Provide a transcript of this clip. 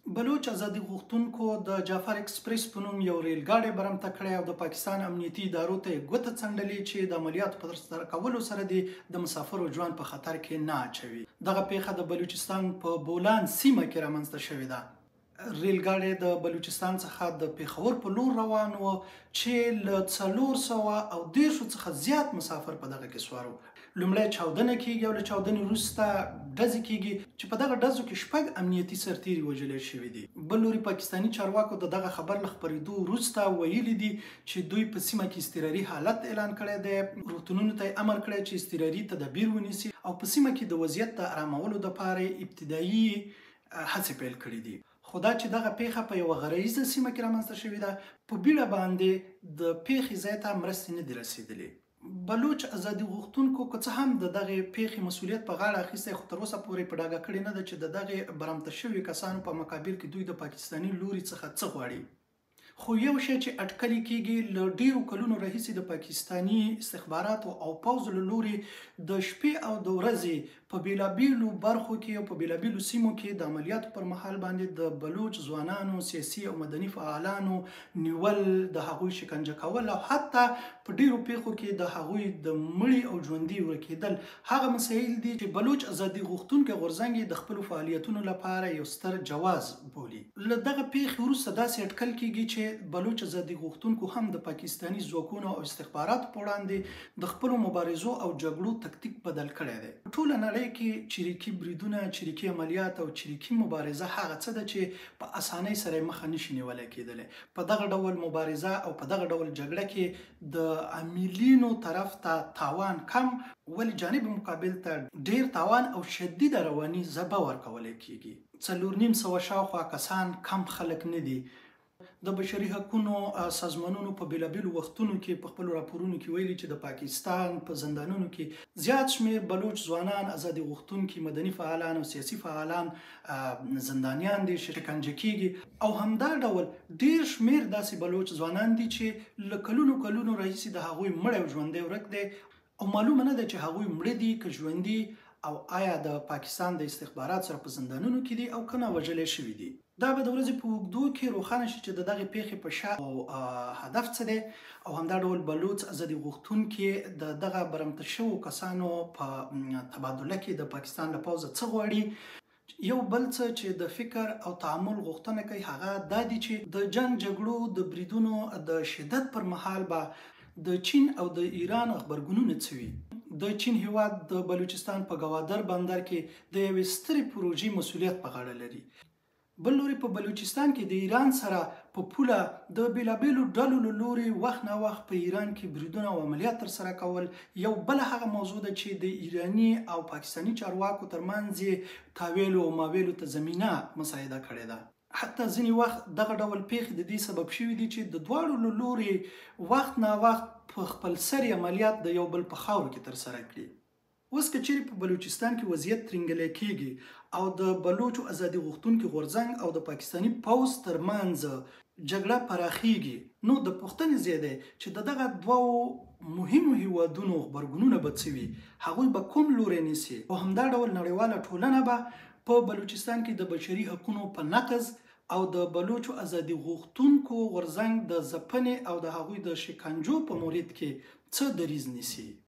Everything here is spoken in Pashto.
بلوچ ازادي غوښتونکو د جعفر اکسپریس په نوم یو ریل ګاډی برمته کړی او د پاکستان امنیتي ادارو ته یې ګوته څنډلې چې د عملیاتو په ترسره کولو سره د مسافرو ژوند په خطر کې نه اچوي. دغه پیښه د بلوچستان په بولان سیمه کې رامنځته شوې ده. ریل ګاډی د بلوچستان څخه د پیښور په لور روان و چې له 410 څخه زیات مسافر په دغه کې سوار وو. لومړی چاودنه کیږي او له چاودنې وروسته ډزې کیږي چې په دغه ډزو کې 6 امنیتي سرتیري وژل شوي دي. بل لوري پاکستاني چارواکو د دغه خبر له خپرېدو وروسته ویلي دي چې دوی په سیمه کې اضطراري حالت اعلان کړی دی. روغتونونو ته امر کړی چې اضطراري تدابیر ونیسي او په سیمه کې د وضعیت د آرامولو لپاره ابتدایي هڅې پیل کړي دي. خو دا چې دغه پیښه په یوه غرایزه سیمه کې رامنځته شوې ده، په بیړه باندې د پیښې ځای ته مرستې نه دي رسېدلې. بلوچ ازادي غوښتونکو که څه هم د دغې پیښې مسؤلیت په غاړه اخیستی، خو تر اوسه پورې په ډاګه کړې نه ده چې د دغې برمته شوي کسانو په مقابل کې دوی د پاکستاني لوري څخه څه غواړي. خو یو شی چې اټکلي کېږي، له ډیرو کلونو راهیسې د پاکستاني استخباراتو او پوځ له لوري د شپې او د ورځې په بیلابیلو برخو کې او په بیلابیلو سیمو کې د عملیاتو پر مهال باندې د بلوچ ځوانانو، سیاسي او مدني فعالانو نیول، د هغوی شکنجه کول او حتی په ډیرو پیښو کې د هغوی د مړي او ژوندي ورکېدل هغه مسایل دي چې بلوچ ازادي غوښتونکي غورځنګ د خپلو فعالیتونو لپاره یو ستر جواز بولي. له دغه پیښې وروسته داسې اټکل کېږي چې بلوچ ازادي غوښتونکو هم د پاکستاني ځواکونو او استخباراتو په وړاندې د خپلو مبارزو او جګړو تکتیک بدل کړی دی. په ټوله نړۍ کې چریکي بریدونه، چریکي عملیات او چریکي مبارزه هغه څه ده چې په اسانۍ سره مخه نشي نیولی کېدلی. په دغه ډول مبارزه او په دغه ډول جګړه کې د عاملینو طرف ته تاوان کم، ولې جانب مقابل ته ډیر تاوان او شدیده رواني ضربه ورکولی کېږي. 4,500 شاوخوا کسان کم خلک نه دي. د بشري حقونو سازمانونو په بیلابیلو وختونو کې په خپلو راپورونو کې ویلي چې د پاکستان په زندانونو کې زیات شمیر بلوچ ځوانان، ازادي غوښتونکي، مدني فعالان او سیاسي فعالان زندانیان دي، شکنجه کیږي. او همدا ډول ډیر شمیر داسې بلوچ ځوانان دي چې له کلونو راهیسې د هغوی مړی او ژوندی ورک دی او معلومه نه ده چې هغوی مړه دي که ژوندي، او آیا د پاکستان د استخبارات سره په زندانونو کې دي او کنه وژل شوي دي. دا به د ورځې په اوږدو کې روښانه شي چې د دغې پیښې په شا او هدف څه دی، او همدا ډول بلوچ ازادي غوښتونکي د دغه برمته شوو کسانو په تبادله کې د پاکستان له پوځه څه غواړي. یو بل څه چې د فکر او تعامل غوښتنه کوي هغه دا دي چې د جنگ جګړو د بریدونو د شدت پر مهال به د چین او د ایران غبرګونونه څه وي. د چین هیواد د بلوچستان په ګوادر بندر کې د یوې سترې پروژې مسؤلیت په غاړه لري. بل لوري په بلوچستان کې د ایران سره په پوله د بیلابیلو ډلو له لوري وخت نه وخت په ایران کې بریدونه او عملیات ترسره کول یو بل هغه موضوع ده چې د ایراني او پاکستاني چارواکو ترمنځ تاویلو او ماویلو ته زمینه مساعده کړې ده. حتی ځینې وخت دغه ډول پیښې د دې سبب شوي دي چې د دواړو له لوري وخت نه وخت په خپل سري عملیات د یو بل په خاورو کې ترسره کړي. اوس که چیرې په بلوچستان کې وضعیت ترنګلی کېږي او د بلوچو ازادي غوښتونکي غورځنګ او د پاکستاني پوځ ترمنځ جګړه پراخیږي، نو د پوښتنې ځای دی چې د دغه دوو مهمو هیوادونو غبرګونونه به څه وي، هغوی به کوم لوری نیسي، او همدا ډول نړیواله ټولنه به په بلوچستان کې د بشري حقونو په نقض او د بلوچو ازادي غوښتونکو غورځنګ د ځپنې او د هغوی د شکنجو په مورد کې څه دریځ نیسي.